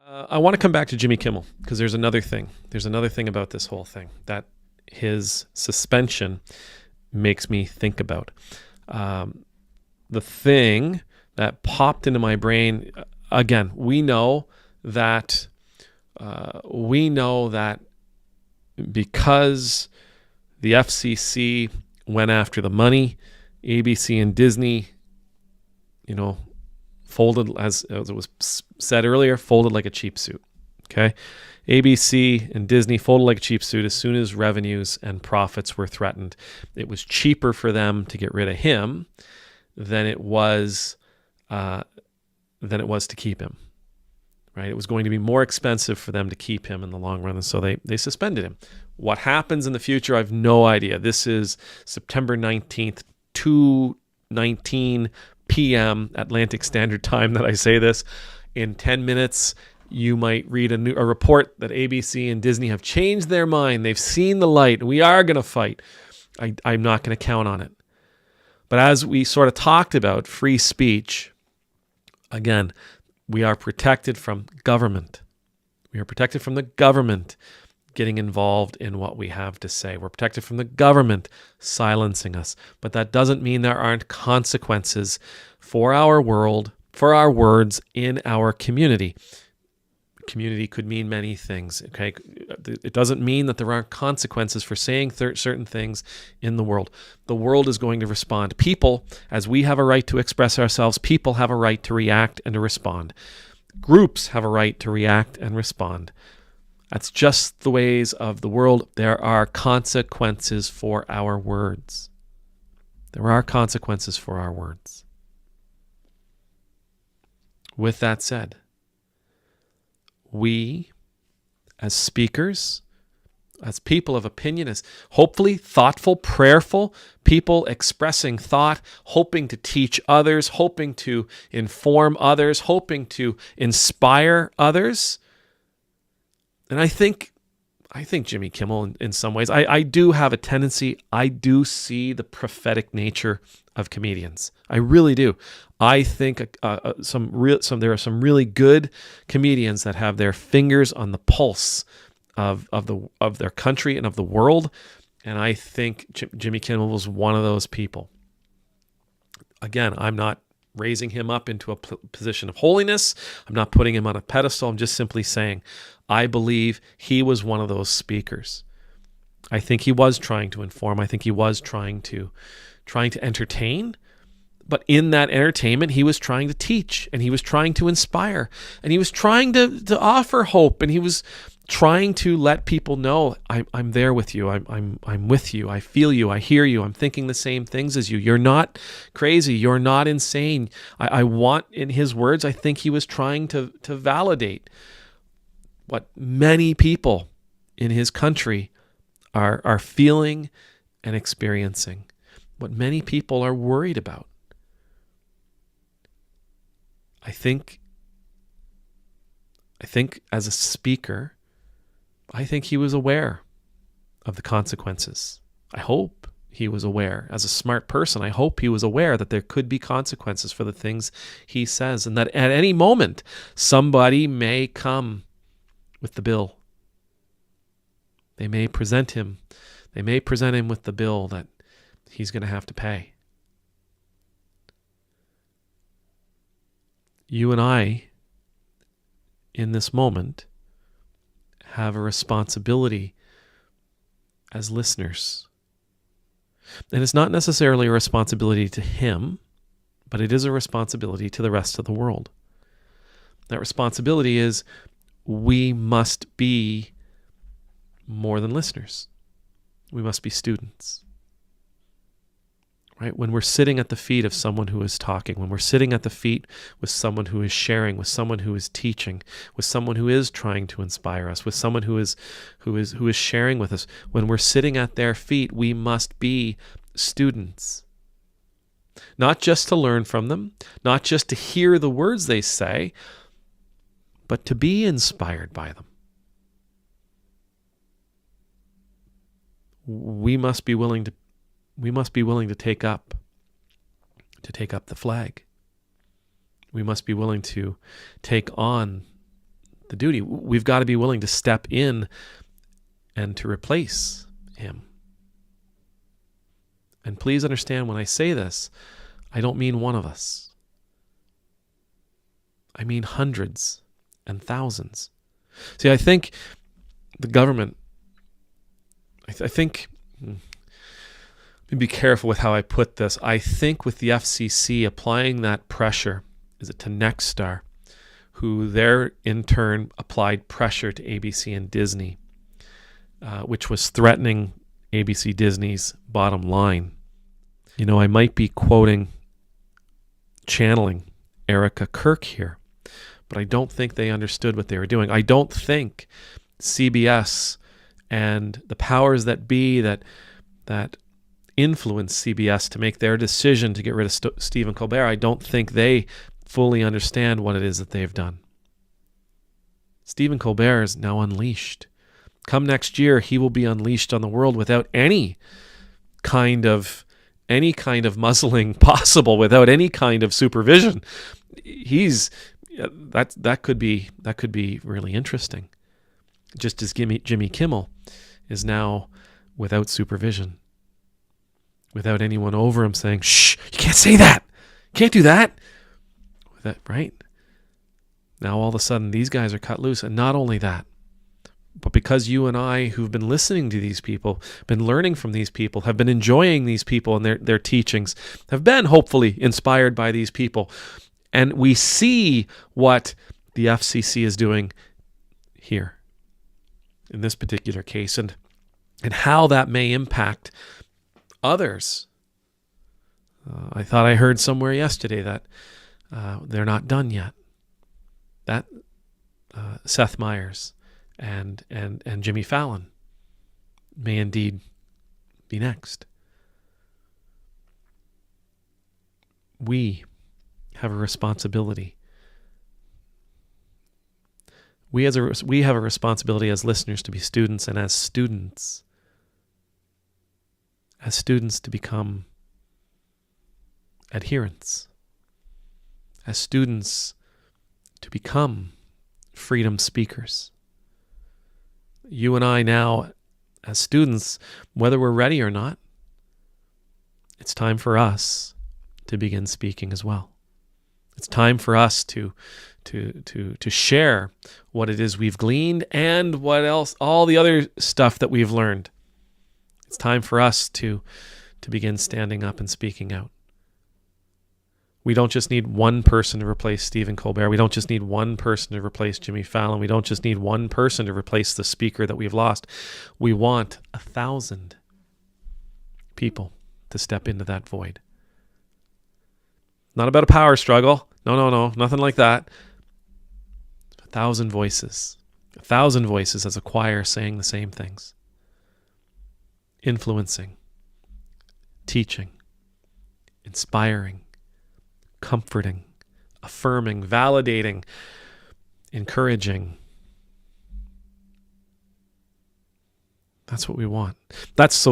I want to come back to Jimmy Kimmel because there's another thing. There's another thing about this whole thing that his suspension makes me think about. The thing that popped into my brain, again, we know that because the FCC went after the money, ABC and Disney, folded, as it was said earlier, folded like a cheap suit. Okay, ABC and Disney folded like a cheap suit as soon as revenues and profits were threatened. It was cheaper for them to get rid of him than it was to keep him. Right? It was going to be more expensive for them to keep him in the long run, and so they suspended him. What happens in the future, I have no idea. This is September 19th, 2:19 p.m. Atlantic Standard Time that I say this. In 10 minutes, you might read a report that ABC and Disney have changed their mind. They've seen the light. We are going to fight. I'm not going to count on it. But as we sort of talked about free speech, again, we are protected from government. We are protected from the government getting involved in what we have to say. We're protected from the government silencing us. But that doesn't mean there aren't consequences for our world, for our words in our community. Community could mean many things, okay? It doesn't mean that there aren't consequences for saying certain things in the world. The world is going to respond. People, as we have a right to express ourselves, people have a right to react and to respond. Groups have a right to react and respond. That's just the ways of the world. There are consequences for our words. There are consequences for our words. With that said, we, as speakers, as people of opinion, as hopefully thoughtful, prayerful people expressing thought, hoping to teach others, hoping to inform others, hoping to inspire others. And I think Jimmy Kimmel, in some ways, I do have a tendency, I do see the prophetic nature of comedians. I really do. I think there are some really good comedians that have their fingers on the pulse of their country and of the world, and I think Jimmy Kimmel was one of those people. Again, I'm not raising him up into a position of holiness. I'm not putting him on a pedestal. I'm just simply saying I believe he was one of those speakers. I think he was trying to inform. I think he was trying to entertain. But in that entertainment, he was trying to teach, and he was trying to inspire, and he was trying to offer hope, and he was trying to let people know, I'm there with you. I'm with you. I feel you. I hear you. I'm thinking the same things as you. You're not crazy. You're not insane. I want, in his words, I think he was trying to validate what many people in his country are feeling and experiencing, what many people are worried about. I think as a speaker, I think he was aware of the consequences. I hope he was aware. As a smart person, I hope he was aware that there could be consequences for the things he says, and that at any moment, somebody may come with the bill. They may present him with the bill that he's going to have to pay. You and I, in this moment, have a responsibility as listeners. And it's not necessarily a responsibility to him, but it is a responsibility to the rest of the world. That responsibility is we must be more than listeners. We must be students. Right? When we're sitting at the feet of someone who is talking, when we're sitting at the feet with someone who is sharing, with someone who is teaching, with someone who is trying to inspire us, with someone who is sharing with us, when we're sitting at their feet, we must be students. Not just to learn from them, not just to hear the words they say, but to be inspired by them. We must be willing to take up the flag. We must be willing to take on the duty. We've got to be willing to step in and to replace him. And please understand, when I say this, I don't mean one of us. I mean hundreds and thousands. See, I think the government, I think, let me be careful with how I put this. I think with the FCC applying that pressure, is it to Nexstar, who there in turn applied pressure to ABC and Disney, which was threatening ABC Disney's bottom line. I might be channeling Erica Kirk here, but I don't think they understood what they were doing. I don't think CBS and the powers that be that influence CBS to make their decision to get rid of Stephen Colbert, I don't think they fully understand what it is that they've done. Stephen Colbert is now unleashed. Come next year, he will be unleashed on the world without any kind of muzzling possible, without any kind of supervision. That could be really interesting. Just as Jimmy Kimmel is now without supervision, without anyone over him saying, "Shh, you can't say that. You can't do that." Right? Now all of a sudden these guys are cut loose, and not only that, but because you and I, who've been listening to these people, been learning from these people, have been enjoying these people and their teachings, have been hopefully inspired by these people, and we see what the FCC is doing here in this particular case, and how that may impact others. I thought I heard somewhere yesterday that they're not done yet. That Seth Meyers and Jimmy Fallon may indeed be next. We have a responsibility. We have a responsibility as listeners to be students, and as students to become adherents, as students to become freedom speakers. You and I now, as students, whether we're ready or not, it's time for us to begin speaking as well. It's time for us to share what it is we've gleaned and what else, all the other stuff that we've learned. It's time for us to begin standing up and speaking out. We don't just need one person to replace Stephen Colbert. We don't just need one person to replace Jimmy Fallon. We don't just need one person to replace the speaker that we've lost. We want 1,000 people to step into that void. Not about a power struggle. No, nothing like that. 1,000 voices. 1,000 voices as a choir saying the same things. Influencing, teaching, inspiring, comforting, affirming, validating, encouraging. That's what we want. That's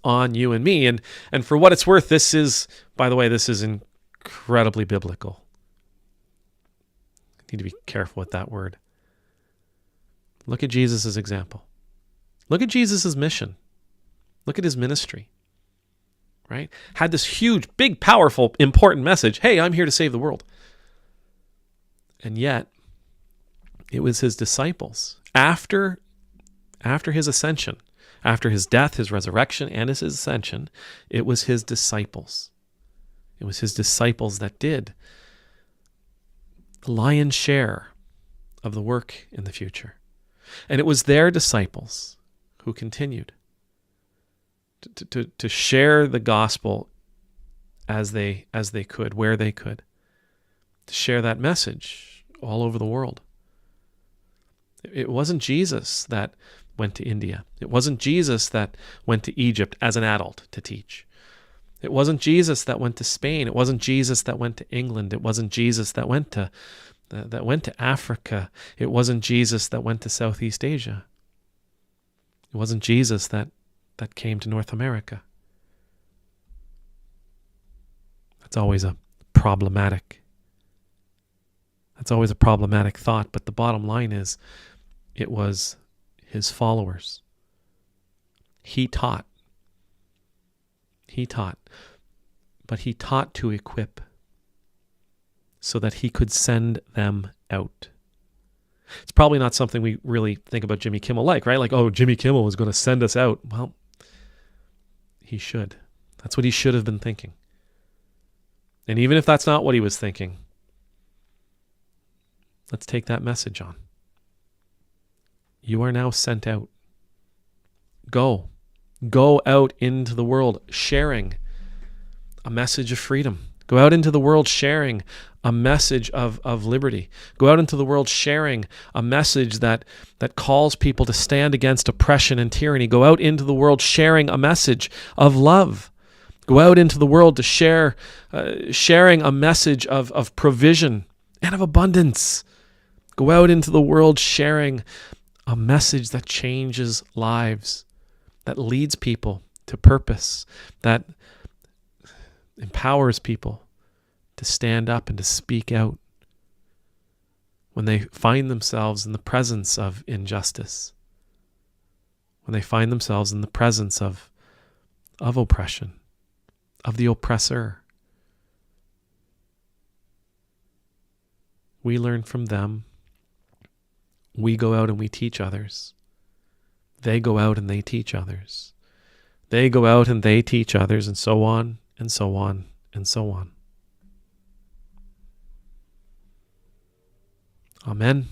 on you and me. And for what it's worth, this is incredibly biblical. I need to be careful with that word. Look at Jesus' example. Look at Jesus' mission. Look at his ministry. Right? Had this huge, big, powerful, important message. Hey, I'm here to save the world. And yet, it was his disciples. After his ascension, after his death, his resurrection, and his ascension, it was his disciples. It was his disciples that did the lion's share of the work in the future. And it was their disciples who continued to share the gospel as they could, where they could, to share that message all over the world. It wasn't Jesus that went to India. It wasn't Jesus that went to Egypt as an adult to teach. It wasn't Jesus that went to Spain. It wasn't Jesus that went to England. It wasn't Jesus that went to Africa. It wasn't Jesus that went to Southeast Asia. It wasn't Jesus that came to North America. That's always a problematic That's always a problematic thought, but the bottom line is it was his followers. He taught. He taught. But he taught to equip so that he could send them out. It's probably not something we really think about Jimmy Kimmel like, right? Like, oh, Jimmy Kimmel was going to send us out. Well, he should. That's what he should have been thinking. And even if that's not what he was thinking, let's take that message on. You are now sent out. Go. Go out into the world sharing a message of freedom. Go out into the world sharing a message of liberty. Go out into the world sharing a message that calls people to stand against oppression and tyranny. Go out into the world sharing a message of love. Go out into the world to sharing a message of provision and of abundance. Go out into the world sharing a message that changes lives, that leads people to purpose, that empowers people to stand up and to speak out when they find themselves in the presence of injustice, when they find themselves in the presence of oppression, of the oppressor. We learn from them. We go out and we teach others. They go out and they teach others. They go out and they teach others, and so on, and so on, and so on. Amen.